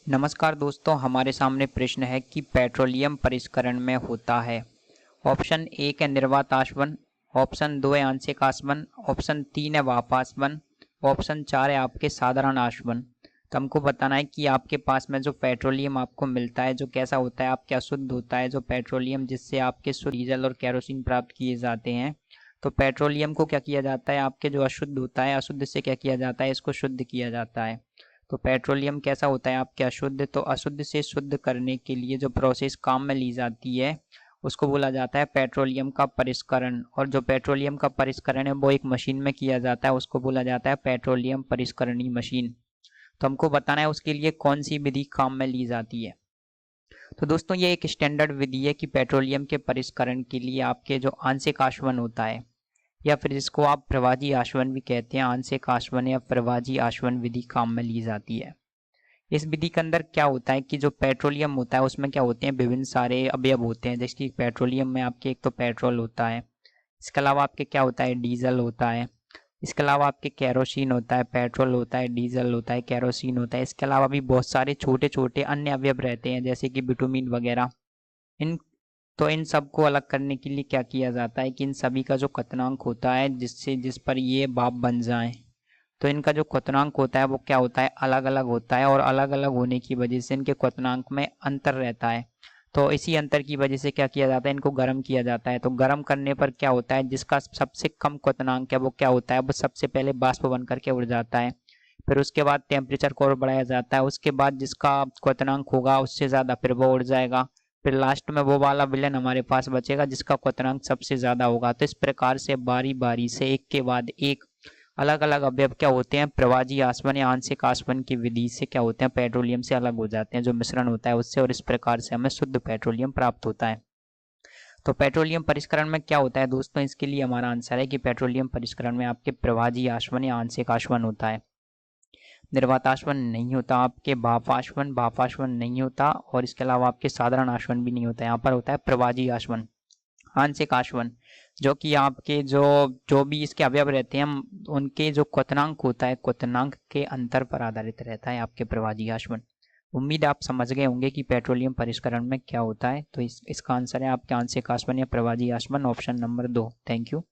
नमस्कार दोस्तों, हमारे सामने प्रश्न है कि पेट्रोलियम परिष्करण में होता है। ऑप्शन 1 है निर्वात आशवन, ऑप्शन 2 है आंशिक आशवन, ऑप्शन 3 है वाष्प आशवन, ऑप्शन 4 है आपके साधारण आशवन। तो हमको बताना है कि आपके पास में जो पेट्रोलियम आपको मिलता है जो कैसा होता है, आपके अशुद्ध होता है जो पेट्रोलियम, जिससे आपके शुद्ध डीजल और केरोसिन प्राप्त किए जाते हैं। तो पेट्रोलियम को क्या किया जाता है, आपके जो अशुद्ध होता है, अशुद्ध से क्या किया जाता है, इसको शुद्ध किया जाता है। तो पेट्रोलियम कैसा होता है आपके अशुद्ध, तो अशुद्ध से शुद्ध करने के लिए जो प्रोसेस काम में ली जाती है उसको बोला जाता है पेट्रोलियम का परिष्करण। और जो पेट्रोलियम का परिष्करण है वो एक मशीन में किया जाता है, उसको बोला जाता है पेट्रोलियम परिष्करणी मशीन। तो हमको बताना है उसके लिए कौन सी विधि काम में ली जाती है। तो दोस्तों ये एक स्टैंडर्ड विधि है कि पेट्रोलियम के परिष्करण के लिए आपके जो आंशिक आशवन होता है, या फिर जिसको आप प्रवाजी आशवन भी कहते हैं, आंशिक आशवन या प्रवाजी आशवन विधि काम में ली जाती है। इस विधि के अंदर क्या होता है कि जो पेट्रोलियम होता है उसमें क्या होते हैं, विभिन्न सारे अवयव होते हैं। जैसे कि पेट्रोलियम में आपके एक तो पेट्रोल होता है, इसके अलावा आपके क्या होता है, डीजल होता है, इसके अलावा आपके केरोसिन होता है, पेट्रोल होता है, डीजल होता है, केरोसिन होता है। इसके अलावा भी बहुत सारे छोटे छोटे अन्य अवयव रहते हैं जैसे कि बिटुमिन वगैरह। इन तो इन सब को अलग करने के लिए क्या किया जाता है कि इन सभी का जो क्वथनांक होता है जिस पर ये भाप बन जाए, तो इनका जो क्वथनांक होता है वो क्या होता है, अलग अलग होता है। और अलग अलग होने की वजह से इनके क्वथनांक में अंतर रहता है। तो इसी अंतर की वजह से क्या किया जाता है, इनको गर्म किया जाता है। तो गर्म करने पर क्या होता है, जिसका सबसे कम क्वथनांक है वो क्या होता है, वो सबसे पहले वाष्प बन करके उड़ जाता है। फिर उसके बाद टेम्परेचर को और बढ़ाया जाता है, उसके बाद जिसका क्वथनांक होगा उससे ज़्यादा फिर वो उड़ जाएगा। फिर लास्ट में वो वाला विलन हमारे पास बचेगा जिसका क्वथनांक सबसे ज़्यादा होगा। तो इस प्रकार से बारी बारी से एक के बाद एक अलग अलग अवयव क्या होते हैं, प्रवाजी आसवन या आंशिक आसवन की विधि से क्या होते हैं, पेट्रोलियम से अलग हो जाते हैं, जो मिश्रण होता है उससे, और इस प्रकार से हमें शुद्ध पेट्रोलियम प्राप्त होता है। तो पेट्रोलियम परिष्करण में क्या होता है दोस्तों, इसके लिए हमारा आंसर है कि पेट्रोलियम परिष्करण में आपके प्रवाजी आसवन या आंशिक आसवन होता है, निर्वात आसवन नहीं होता, आपके भाप आसवन नहीं होता, और इसके अलावा आपके साधारण आसवन भी नहीं होता। यहाँ पर होता है प्रवाजी आसवन, आंशिक आसवन, जो कि आपके जो जो भी इसके अवयव रहते हैं उनके जो क्वथनांक होता है, क्वथनांक के अंतर पर आधारित रहता है आपके प्रवाजी आसवन। उम्मीद आप समझ गए होंगे कि पेट्रोलियम परिष्करण में क्या होता है। तो इसका आंसर है आपके आंशिक आसवन या प्रवाजी आसवन, ऑप्शन नंबर 2। Thank you.